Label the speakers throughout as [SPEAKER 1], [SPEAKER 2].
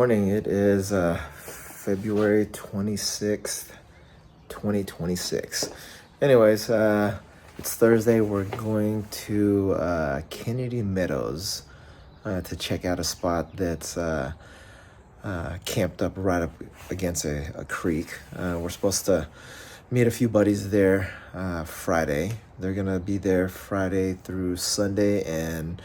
[SPEAKER 1] morning. It is February 26th, 2026. Anyways, it's Thursday. We're going to Kennedy Meadows to check out a spot that's camped up right up against a creek. We're supposed to meet a few buddies there Friday. They're gonna be there Friday through Sunday, and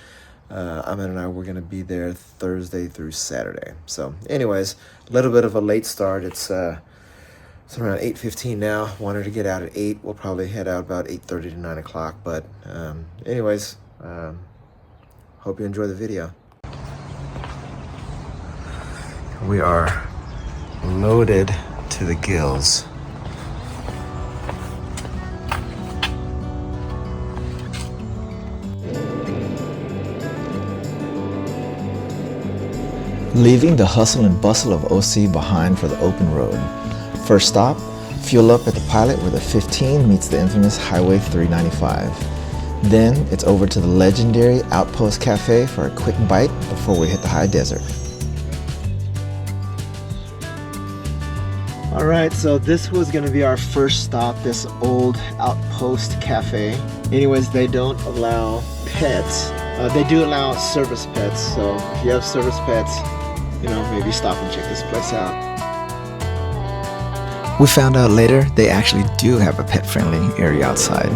[SPEAKER 1] Ahmed and I were gonna be there Thursday through Saturday. So anyways, a little bit of a late start. It's around 8:15 now. Wanted to get out at 8. We'll probably head out about 8:30 to 9 o'clock. But anyways, hope you enjoy the video. We are loaded to the gills. Leaving the hustle and bustle of OC behind for the open road. First stop, fuel up at the Pilot where the 15 meets the infamous Highway 395. Then it's over to the legendary Outpost Cafe for a quick bite before we hit the high desert. Alright, so this was going to be our first stop, this old Outpost Cafe. Anyways, they don't allow pets. They do allow service pets, so if you have service pets, maybe stop and check this place out. We found out later they actually do have a pet-friendly area outside.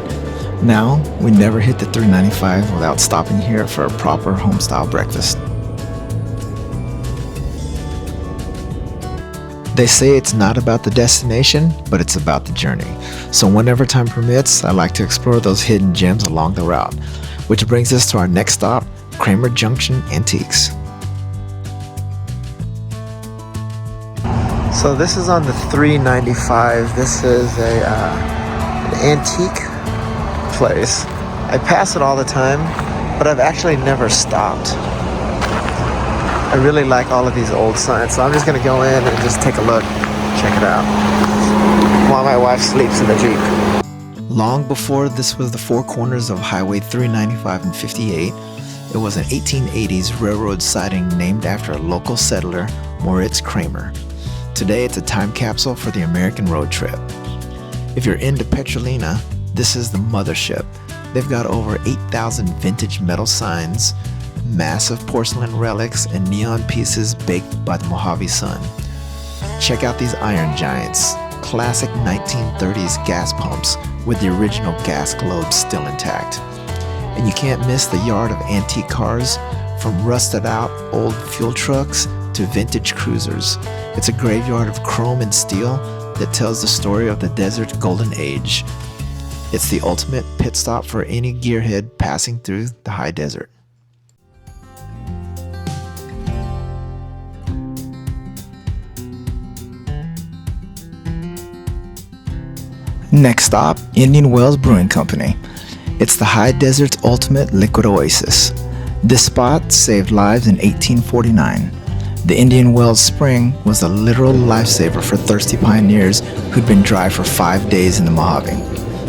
[SPEAKER 1] Now, we never hit the 395 without stopping here for a proper home-style breakfast. They say it's not about the destination, but it's about the journey. So whenever time permits, I like to explore those hidden gems along the route, which brings us to our next stop, Kramer Junction Antiques. So this is on the 395. This is an antique place. I pass it all the time, but I've actually never stopped. I really like all of these old signs, so I'm just gonna go in and just take a look, check it out, while my wife sleeps in the Jeep. Long before this was the four corners of Highway 395 and 58, it was an 1880s railroad siding named after a local settler, Moritz Kramer. Today it's a time capsule for the American road trip. If you're into Petrolina, this is the mothership. They've got over 8,000 vintage metal signs, massive porcelain relics, and neon pieces baked by the Mojave sun. Check out these iron giants, classic 1930s gas pumps with the original gas globes still intact. And you can't miss the yard of antique cars, from rusted out old fuel trucks to vintage cruisers. It's a graveyard of chrome and steel that tells the story of the desert's golden age. It's the ultimate pit stop for any gearhead passing through the high desert. Next stop, Indian Wells Brewing Company. It's the high desert's ultimate liquid oasis. This spot saved lives in 1849. The Indian Wells Spring was a literal lifesaver for thirsty pioneers who'd been dry for 5 days in the Mojave.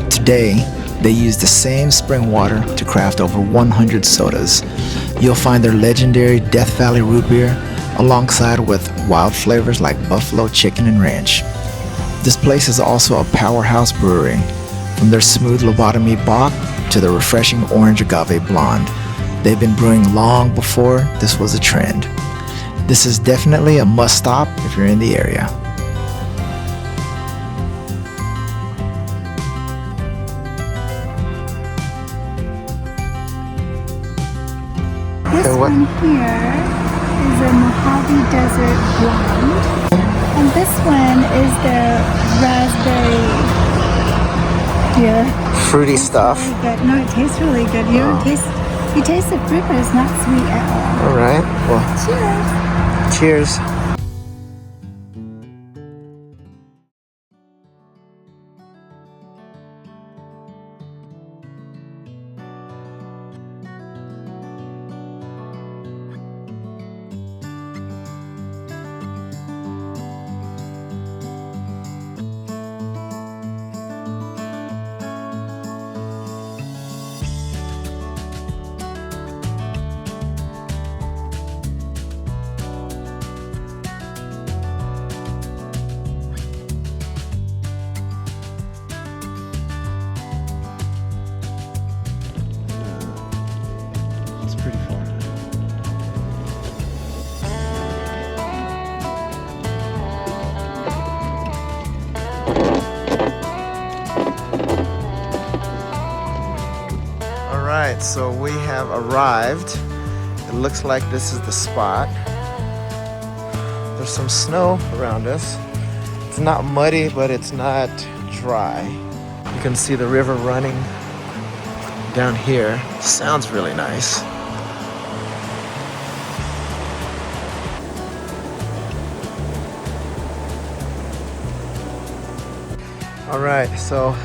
[SPEAKER 1] Today, they use the same spring water to craft over 100 sodas. You'll find their legendary Death Valley root beer alongside with wild flavors like buffalo chicken and ranch. This place is also a powerhouse brewery, from their smooth lobotomy bock to their refreshing orange agave blonde. They've been brewing long before this was a trend. This is definitely a must-stop if you're in the area.
[SPEAKER 2] This one here is a Mojave Desert blonde, and this one is the raspberry beer.
[SPEAKER 1] Fruity stuff.
[SPEAKER 2] Really good. No, it tastes really good. You taste the fruit, but it's not sweet at all.
[SPEAKER 1] All right. Well,
[SPEAKER 2] cheers.
[SPEAKER 1] Cheers. right, so we have arrived. It looks like this is the spot. There's some snow around us. It's not muddy, but it's not dry. You can see the river running down here. Sounds really nice. All right, so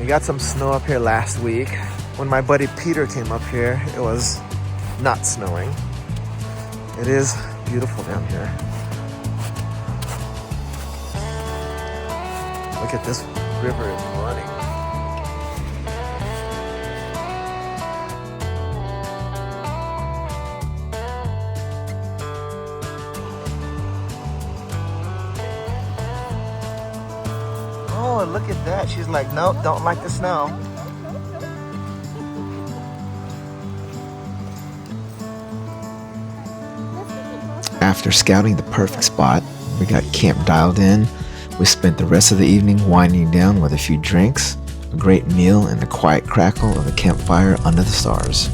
[SPEAKER 1] we got some snow up here last week. When my buddy Peter came up here, it was not snowing. It is beautiful down here. Look at this river is running. Oh, look at that. She's like, nope, don't like the snow. After scouting the perfect spot, we got camp dialed in. We spent the rest of the evening winding down with a few drinks, a great meal, and the quiet crackle of a campfire under the stars.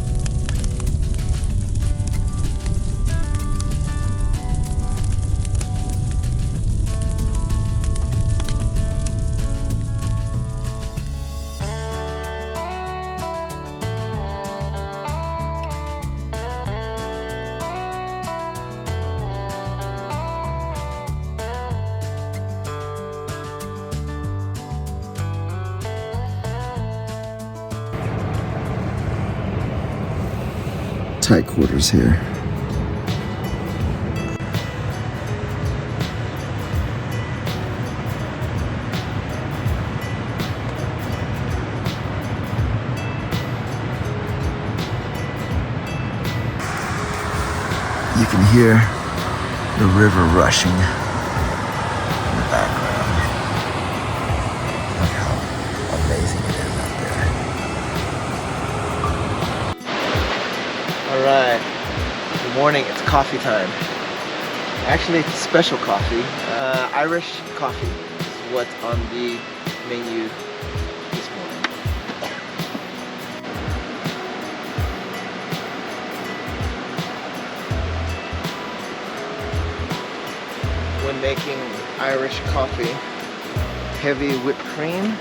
[SPEAKER 1] Tight quarters here. You can hear the river rushing in the background. Look how amazing it is out there. All right, good morning, it's coffee time. Actually, it's special coffee. Irish coffee is what's on the menu this morning. When making Irish coffee, heavy whipped cream,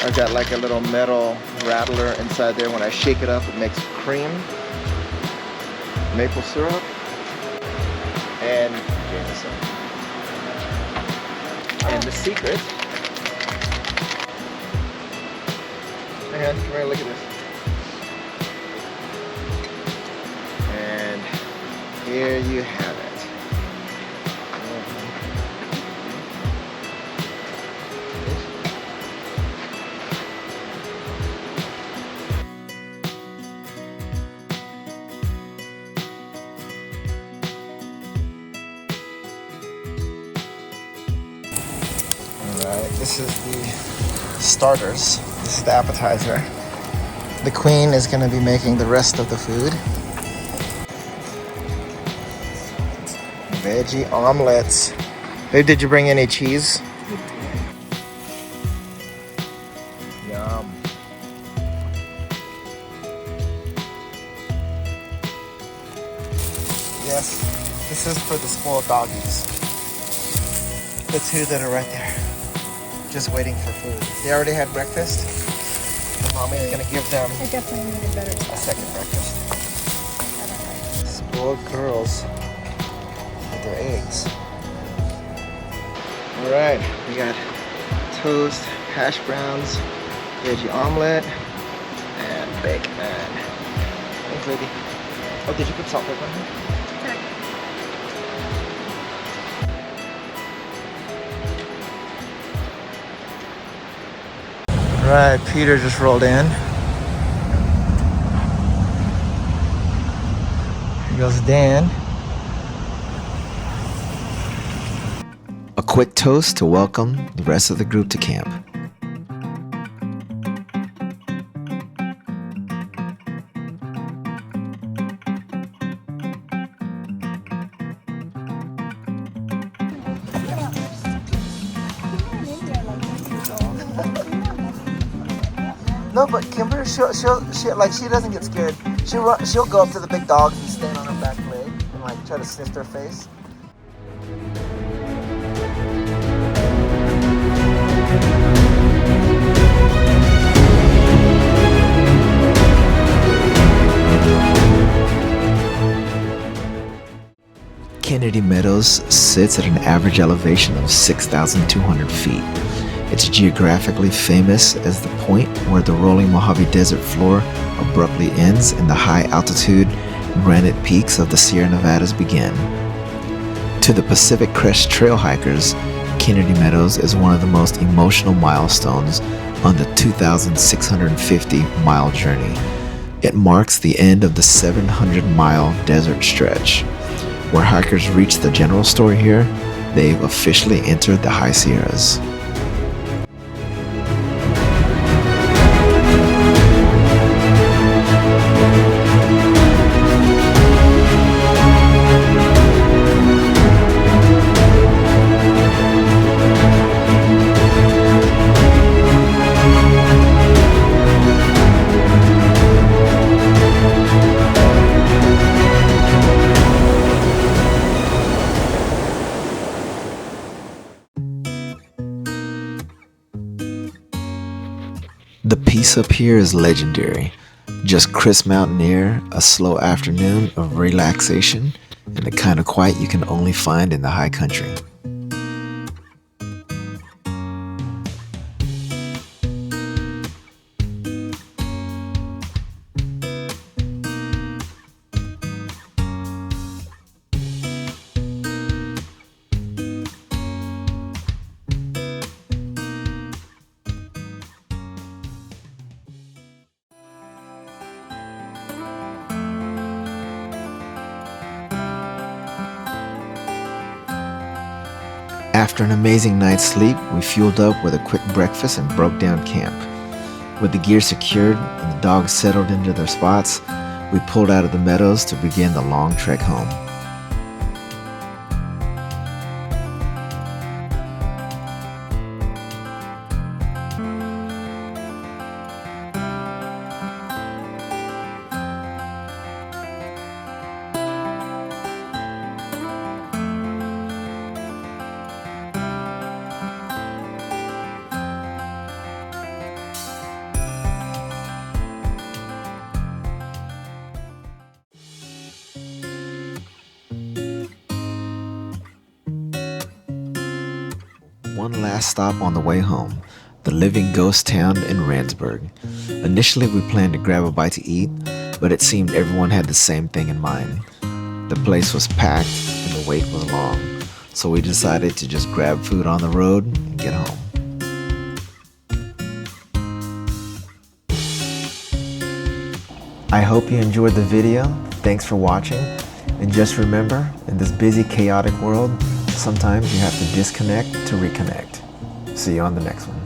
[SPEAKER 1] I've got like a little metal rattler inside there. When I shake it up, it makes cream, maple syrup, and Jameson. And the secret, hang on, come here, look at this. And here you have it. This is the starters. This is the appetizer. The queen is going to be making the rest of the food. Veggie omelets. Babe, did you bring any cheese? Yum. Yes, this is for the spoiled doggies. The two that are right there. Just waiting for food. They already had breakfast. And Mommy's gonna give them
[SPEAKER 2] I definitely need
[SPEAKER 1] a second breakfast. Spoiled girls with their eggs. All right, we got toast, hash browns, veggie omelet, and bacon. Thanks, lady. Oh, did you put salt pepper on here? Right, Peter just rolled in. Here goes Dan. A quick toast to welcome the rest of the group to camp. No, but Kimber, she like she doesn't get scared. She'll go up to the big dogs and stand on her back leg and like try to sniff their face. Kennedy Meadows sits at an average elevation of 6,200 feet. It's geographically famous as the point where the rolling Mojave Desert floor abruptly ends and the high altitude granite peaks of the Sierra Nevadas begin. To the Pacific Crest trail hikers, Kennedy Meadows is one of the most emotional milestones on the 2,650-mile journey. It marks the end of the 700-mile desert stretch. Where hikers reach the general store here, they've officially entered the High Sierras. The peace up here is legendary. Just crisp mountain air, a slow afternoon of relaxation, and the kind of quiet you can only find in the high country. After an amazing night's sleep, we fueled up with a quick breakfast and broke down camp. With the gear secured and the dogs settled into their spots, we pulled out of the meadows to begin the long trek home. One last stop on the way home, the living ghost town in Randsburg. Initially we planned to grab a bite to eat, but it seemed everyone had the same thing in mind. The place was packed and the wait was long, so we decided to just grab food on the road and get home. I hope you enjoyed the video. Thanks for watching. And just remember, in this busy, chaotic world, sometimes you have to disconnect to reconnect. See you on the next one.